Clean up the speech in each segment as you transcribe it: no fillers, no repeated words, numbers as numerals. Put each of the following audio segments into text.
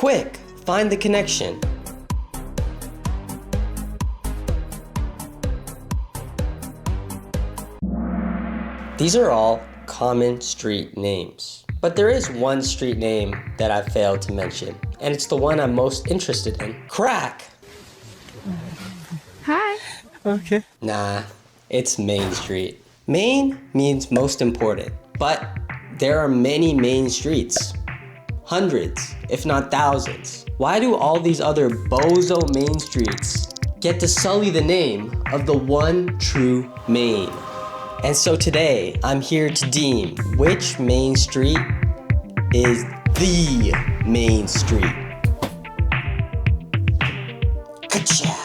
Quick, find the connection. These are all common street names. But there is one street name that I failed to mention, and it's the one I'm most interested in. Crack! Hi. Okay. Nah, it's Main Street. Main means most important, but there are many main streets. Hundreds, if not thousands. Why do all these other bozo main streets get to sully the name of the one true Main? And so today, I'm here to deem which main street is the Main Street. Ka-chow.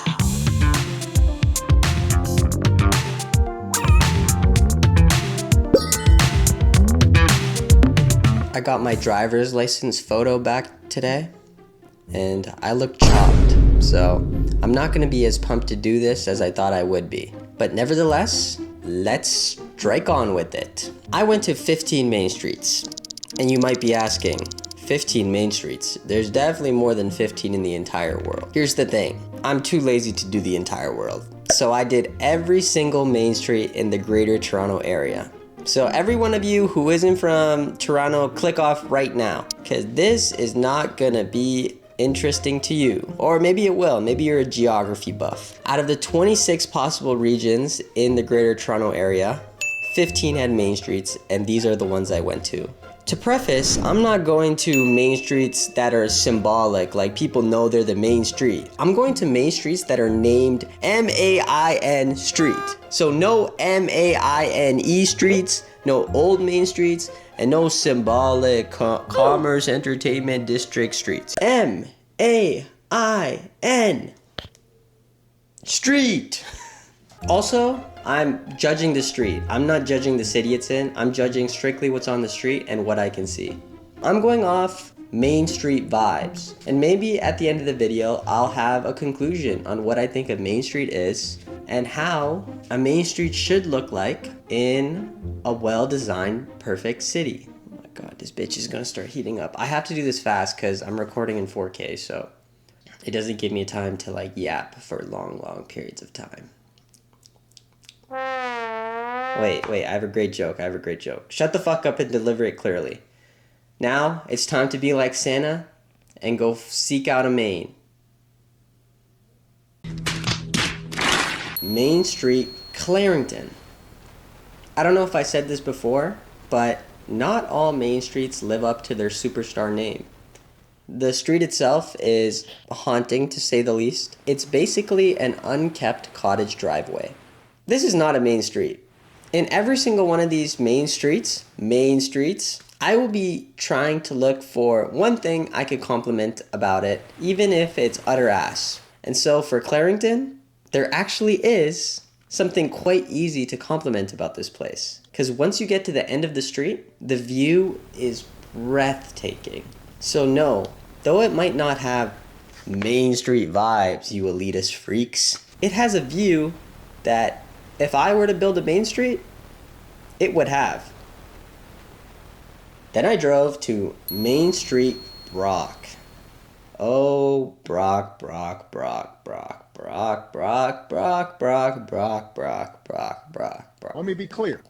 I got my driver's license photo back today, and I look chopped, so I'm not gonna be as pumped to do this as I thought I would be. But nevertheless, let's strike on with it. I went to 15 main streets, and you might be asking, 15 main streets? There's definitely more than 15 in the entire world. Here's the thing, I'm too lazy to do the entire world. So I did every single main street in the Greater Toronto area. So every one of you who isn't from Toronto, click off right now, because this is not gonna be interesting to you. Or maybe it will, maybe you're a geography buff. Out of the 26 possible regions in the Greater Toronto area, 15 had main streets, and these are the ones I went to. To preface, I'm not going to main streets that are symbolic, like people know they're the main street. I'm going to main streets that are named M-A-I-N Street. So no M-A-I-N-E streets, no old main streets, and no symbolic commerce entertainment district streets. M-A-I-N Street. Also, I'm judging the street. I'm not judging the city it's in. I'm judging strictly what's on the street and what I can see. I'm going off Main Street vibes. And maybe at the end of the video, I'll have a conclusion on what I think a main street is and how a main street should look like in a well-designed, perfect city. Oh my God, this bitch is gonna start heating up. I have to do this fast because I'm recording in 4K, so it doesn't give me time to like yap for long periods of time. Wait, I have a great joke. Shut the fuck up and deliver it clearly. Now, it's time to be like Santa and go seek out a Main. Main Street, Clarington. I don't know if I said this before, but not all main streets live up to their superstar name. The street itself is haunting, to say the least. It's basically an unkept cottage driveway. This is not a main street. In every single one of these main streets, I will be trying to look for one thing I could compliment about it, even if it's utter ass. And so for Clarington, there actually is something quite easy to compliment about this place. Because once you get to the end of the street, the view is breathtaking. So no, though it might not have Main Street vibes, you elitist freaks, it has a view that if I were to build a main street, it would have. Then I drove to Main Street, Brock. Oh, Brock. Let me be clear.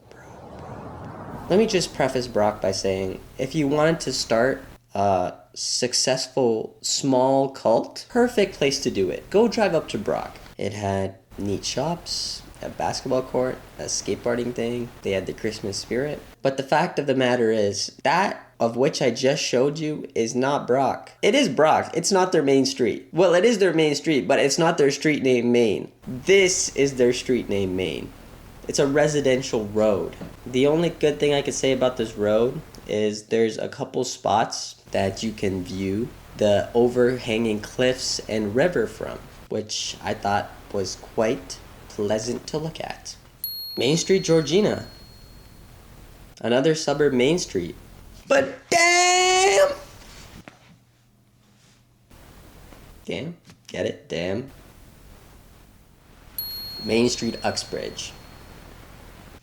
Let me just preface Brock by saying, if you wanted to start a successful small cult, perfect place to do it. Go drive up to Brock. It had neat shops, a basketball court, a skateboarding thing. They had the Christmas spirit. But the fact of the matter is, that of which I just showed you is not Brock. It is Brock. It's not their main street. Well, it is their main street, but it's not their street name Main. This is their street name Main. It's a residential road. The only good thing I could say about this road is there's a couple spots that you can view the overhanging cliffs and river from, which I thought was quite pleasant to look at. Main Street, Georgina. Another suburb main street. But damn! Damn, get it? Damn. Main Street, Uxbridge.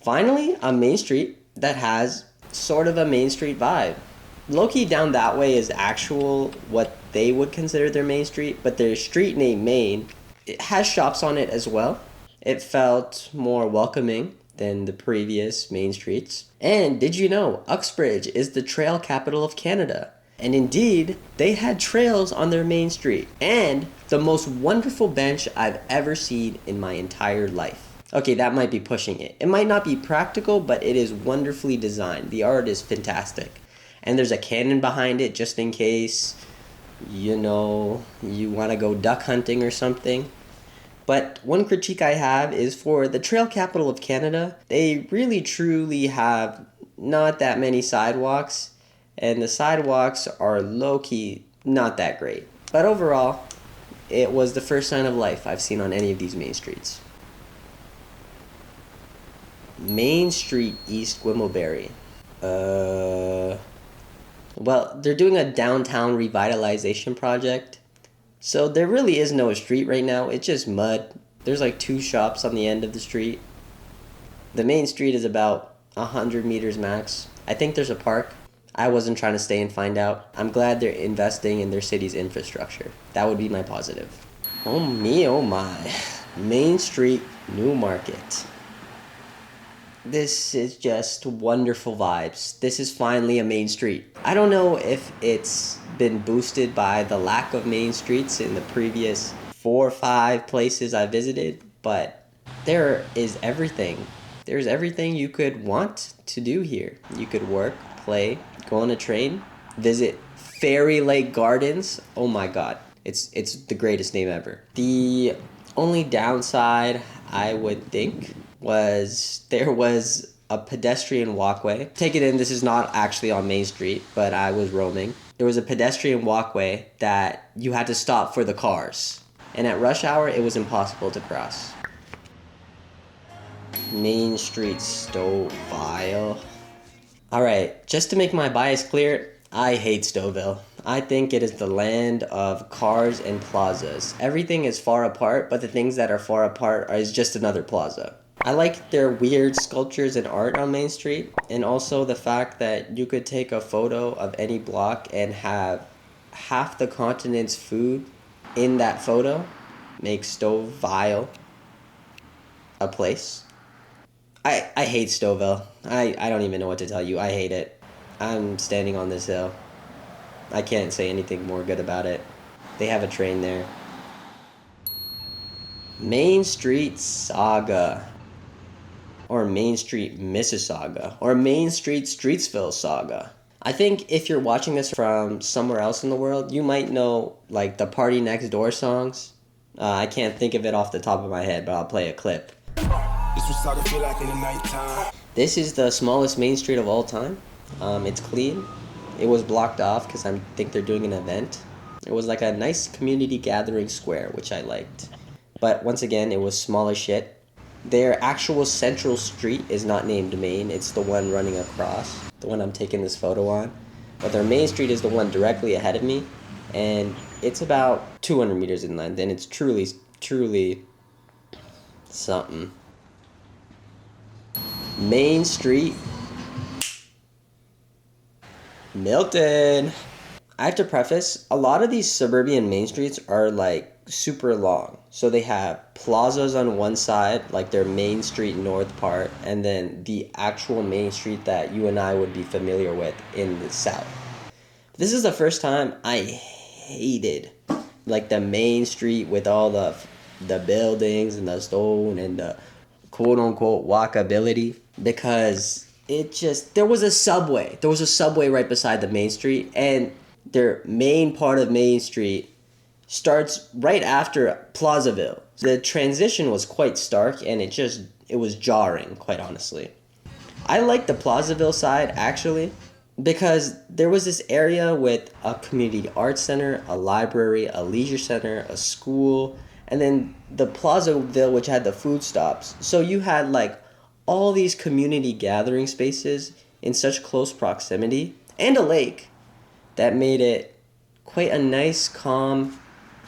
Finally, a main street that has sort of a main street vibe. Low-key down that way is actual what they would consider their main street, but their street name Main, it has shops on it as well. It felt more welcoming than the previous main streets. And did you know Uxbridge is the trail capital of Canada? And indeed, they had trails on their main street. And the most wonderful bench I've ever seen in my entire life. Okay, that might be pushing it. It might not be practical, but it is wonderfully designed. The art is fantastic. And there's a cannon behind it just in case, you know, you want to go duck hunting or something. But one critique I have is for the trail capital of Canada, they really truly have not that many sidewalks. And the sidewalks are low-key not that great. But overall, it was the first sign of life I've seen on any of these main streets. Main Street, East Gwillimbury. Well, they're doing a downtown revitalization project. So there really is no street right now. It's just mud. There's like 2 shops on the end of the street. The main street is about 100 meters max. I think there's a park. I wasn't trying to stay and find out. I'm glad they're investing in their city's infrastructure. That would be my positive. Oh me, oh my. Main Street, Newmarket. This is just wonderful vibes. This is finally a main street. I don't know if it's been boosted by the lack of main streets in the previous 4 or 5 places I visited, but there is everything. There's everything you could want to do here. You could work, play, go on a train, visit Fairy Lake Gardens. Oh my god, it's the greatest name ever. The only downside I would think was there was a pedestrian walkway. Take it in, this is not actually on Main Street, but I was roaming. There was a pedestrian walkway that you had to stop for the cars. And at rush hour, it was impossible to cross. Main Street, Stouffville. Alright, just to make my bias clear, I hate Stouffville. I think it is the land of cars and plazas. Everything is far apart, but the things that are far apart is just another plaza. I like their weird sculptures and art on Main Street, and also the fact that you could take a photo of any block and have half the continent's food in that photo. Makes Stouffville a place. I hate Stouffville. I don't even know what to tell you. I hate it. I'm standing on this hill. I can't say anything more good about it. They have a train there. Main Street Saga. Or Main Street Mississauga. Or Main Street Streetsville Saga. I think if you're watching this from somewhere else in the world, you might know like the Party Next Door songs. I can't think of it off the top of my head, but I'll play a clip. This was Saga feel like in the nighttime. This is the smallest main street of all time. It's clean. It was blocked off because I think they're doing an event. It was like a nice community gathering square, which I liked. But once again, it was small as shit. Their actual central street is not named Main. It's the one running across, the one I'm taking this photo on. But their main street is the one directly ahead of me. And it's about 200 meters in length. And it's truly, truly something. Main Street, Milton. I have to preface, a lot of these suburban main streets are like super long. So they have plazas on one side, like their Main Street North part, and then the actual main street that you and I would be familiar with in the south. This is the first time I hated like the main street with all the buildings and the stone and the quote unquote walkability, because there was a subway right beside the main street, and their main part of Main Street starts right after Plazaville. The transition was quite stark, and it was jarring, quite honestly. I like the Plazaville side actually, because there was this area with a community arts center, a library, a leisure center, a school, and then the Plazaville, which had the food stops. So you had like all these community gathering spaces in such close proximity, and a lake that made it quite a nice, calm,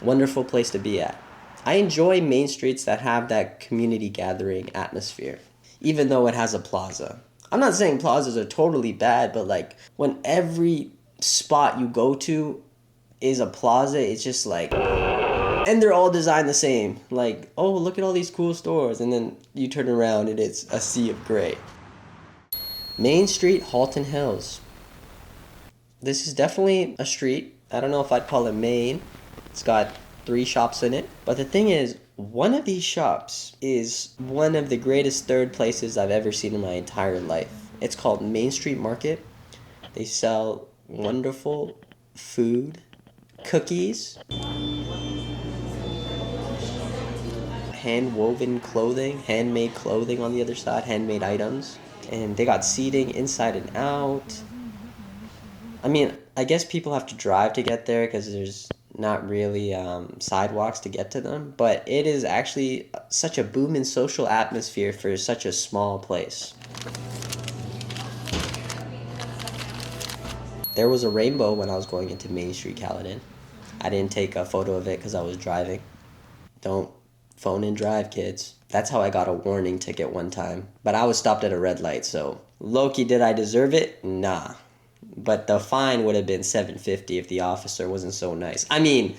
wonderful place to be at. I enjoy main streets that have that community gathering atmosphere, even though it has a plaza. I'm not saying plazas are totally bad, but like when every spot you go to is a plaza. It's just like, and they're all designed the same. Like, oh, look at all these cool stores. And then you turn around and it's a sea of gray. Main Street, Halton Hills. This is definitely a street. I don't know if I'd call it main. It's got 3 shops in it. But the thing is, one of these shops is one of the greatest third places I've ever seen in my entire life. It's called Main Street Market. They sell wonderful food, cookies, hand-woven clothing, handmade clothing on the other side, handmade items. And they got seating inside and out. I mean, I guess people have to drive to get there because there's not really sidewalks to get to them. But it is actually such a booming social atmosphere for such a small place. There was a rainbow when I was going into Main Street, Caledon. I didn't take a photo of it because I was driving. Don't phone and drive, kids. That's how I got a warning ticket one time. But I was stopped at a red light, so low-key, did I deserve it? Nah. But the fine would have been $7.50 if the officer wasn't so nice. I mean,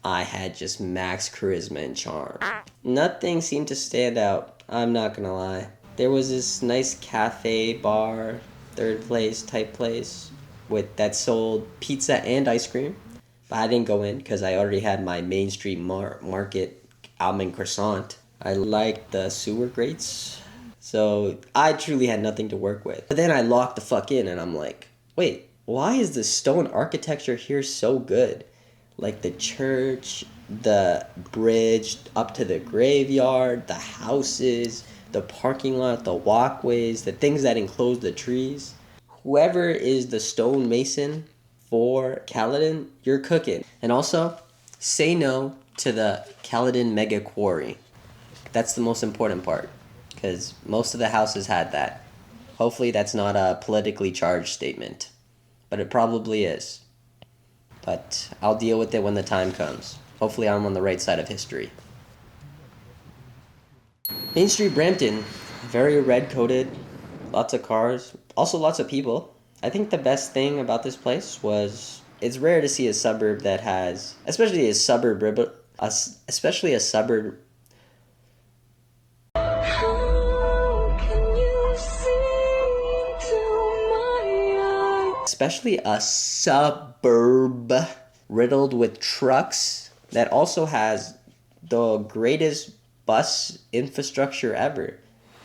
I had just max charisma and charm. Nothing seemed to stand out, I'm not gonna lie. There was this nice cafe, bar, third place type place that sold pizza and ice cream. But I didn't go in because I already had my Main Street Market almond croissant. I liked the sewer grates. So I truly had nothing to work with. But then I locked the fuck in and I'm like, wait, why is the stone architecture here so good? Like the church, the bridge up to the graveyard, the houses, the parking lot, the walkways, the things that enclose the trees. Whoever is the stone mason for Caledon, you're cooking. And also, say no to the Caledon Mega Quarry. That's the most important part, because most of the houses had that. Hopefully that's not a politically charged statement, but it probably is. But I'll deal with it when the time comes. Hopefully I'm on the right side of history. Main Street Brampton, very red-coated, lots of cars, also lots of people. I think the best thing about this place was it's rare to see a suburb that has, especially a suburb. Especially a suburb riddled with trucks that also has the greatest bus infrastructure ever.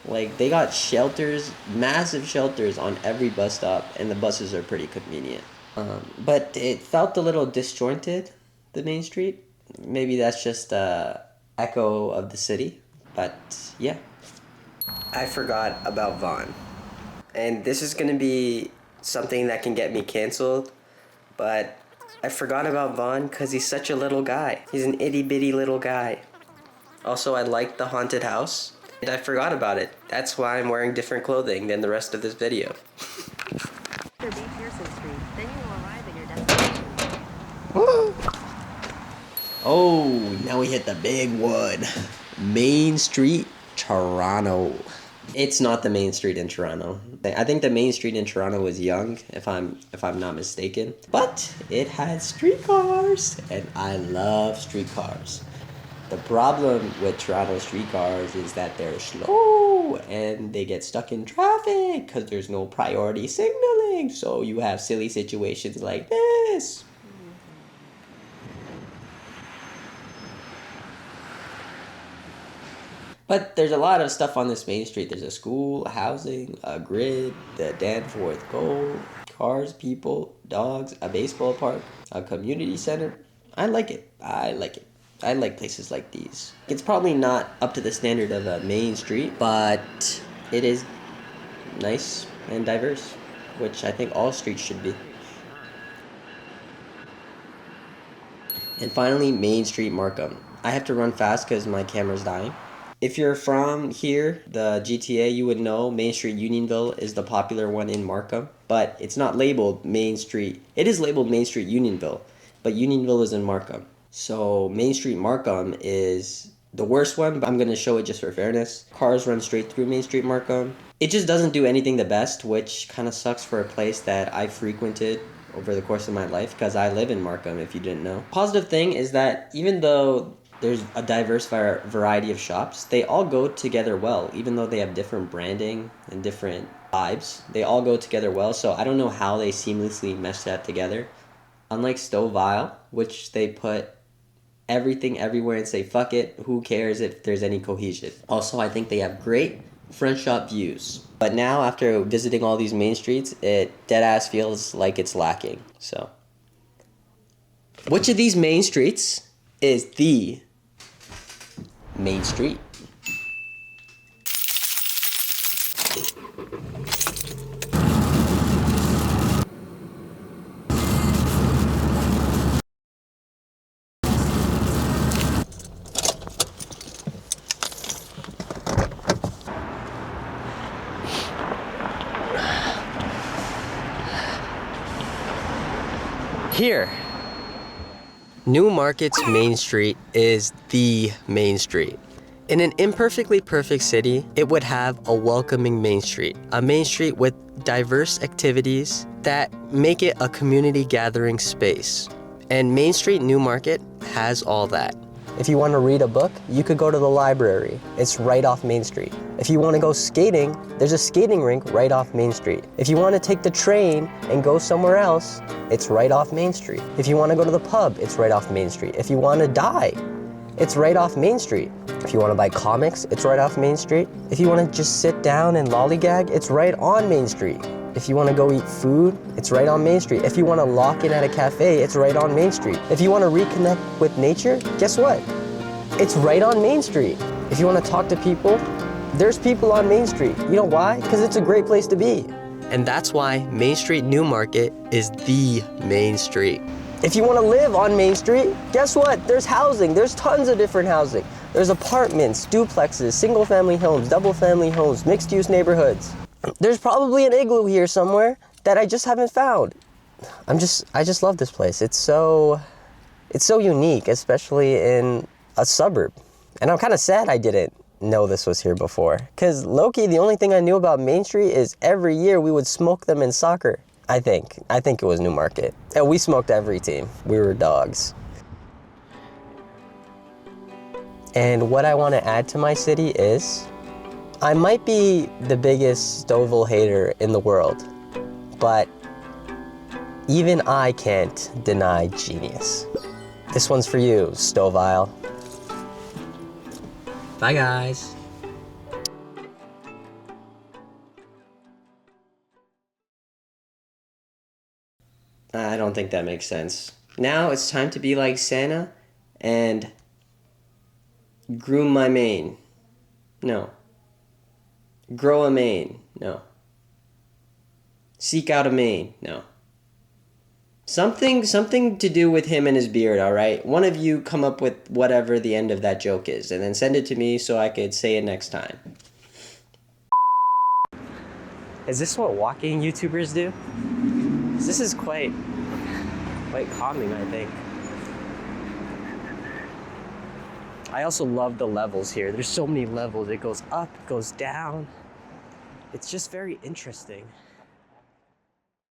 Like, they got shelters, massive shelters on every bus stop, and the buses are pretty convenient. But it felt a little disjointed, the Main Street. Maybe that's just a echo of the city, but yeah. I forgot about Vaughn. And this is going to be something that can get me canceled, but I forgot about Vaughn because he's such a little guy. He's an itty-bitty little guy. Also, I like the haunted house, and I forgot about it. That's why I'm wearing different clothing than the rest of this video. B. Pearson Street. Then you will arrive at your destination. Woo! Oh, now we hit the big one. Main Street, Toronto. It's not the Main Street in Toronto. I think the Main Street in Toronto was Yonge, if I'm not mistaken. But it had streetcars, and I love streetcars. The problem with Toronto streetcars is that they're slow and they get stuck in traffic because there's no priority signaling. So you have silly situations like this. But there's a lot of stuff on this Main Street. There's a school, a housing, a grid, the Danforth Gold, cars, people, dogs, a baseball park, a community center. I like it. I like places like these. It's probably not up to the standard of a Main Street, but it is nice and diverse, which I think all streets should be. And finally, Main Street Markham. I have to run fast because my camera's dying. If you're from here, the GTA, you would know Main Street Unionville is the popular one in Markham, but it's not labeled Main Street. It is labeled Main Street Unionville, but Unionville is in Markham. So Main Street Markham is the worst one, but I'm going to show it just for fairness. Cars run straight through Main Street Markham. It just doesn't do anything the best, which kind of sucks for a place that I frequented over the course of my life because I live in Markham, if you didn't know. Positive thing is that even though there's a diverse variety of shops, they all go together well, even though they have different branding and different vibes. They all go together well, so I don't know how they seamlessly mesh that together. Unlike Stovile, which they put everything everywhere and say, fuck it, who cares if there's any cohesion. Also, I think they have great front shop views. But now, after visiting all these main streets, it deadass feels like it's lacking, so. Which of these main streets is the main street? Here, New Market's main street is the main street. In an imperfectly perfect city, it would have a welcoming main street. A main street with diverse activities that make it a community gathering space. And Main Street New Market has all that. If you want to read a book, you could go to the library. It's right off Main Street. If you want to go skating, there's a skating rink right off Main Street. If you want to take the train and go somewhere else, it's right off Main Street. If you want to go to the pub, it's right off Main Street. If you want to die, it's right off Main Street. If you want to buy comics, it's right off Main Street. If you want to just sit down and lollygag, it's right on Main Street. If you want to go eat food, it's right on Main Street. If you want to lock in at a cafe, it's right on Main Street. If you want to reconnect with nature, guess what? It's right on Main Street. If you want to talk to people, there's people on Main Street. You know why? Because it's a great place to be. And that's why Main Street New Market is the main street. If you want to live on Main Street, guess what? There's housing. There's tons of different housing. There's apartments, duplexes, single-family homes, double-family homes, mixed-use neighborhoods. There's probably an igloo here somewhere that I just haven't found. I just love this place. It's so unique, especially in a suburb. And I'm kind of sad I didn't know this was here before. Because low-key, the only thing I knew about Main Street is every year we would smoke them in soccer. I think it was New Market. And we smoked every team. We were dogs. And what I want to add to my city is, I might be the biggest Stoville hater in the world, but even I can't deny genius. This one's for you, Stovile. Bye, guys. I don't think that makes sense. Now it's time to be like Santa and groom my mane. No. Grow a mane. No. Seek out a mane. No. Something to do with him and his beard, all right? One of you come up with whatever the end of that joke is, and then send it to me so I could say it next time. Is this what walking YouTubers do? This is quite calming, I think. I also love the levels here. There's so many levels. It goes up, it goes down. It's just very interesting.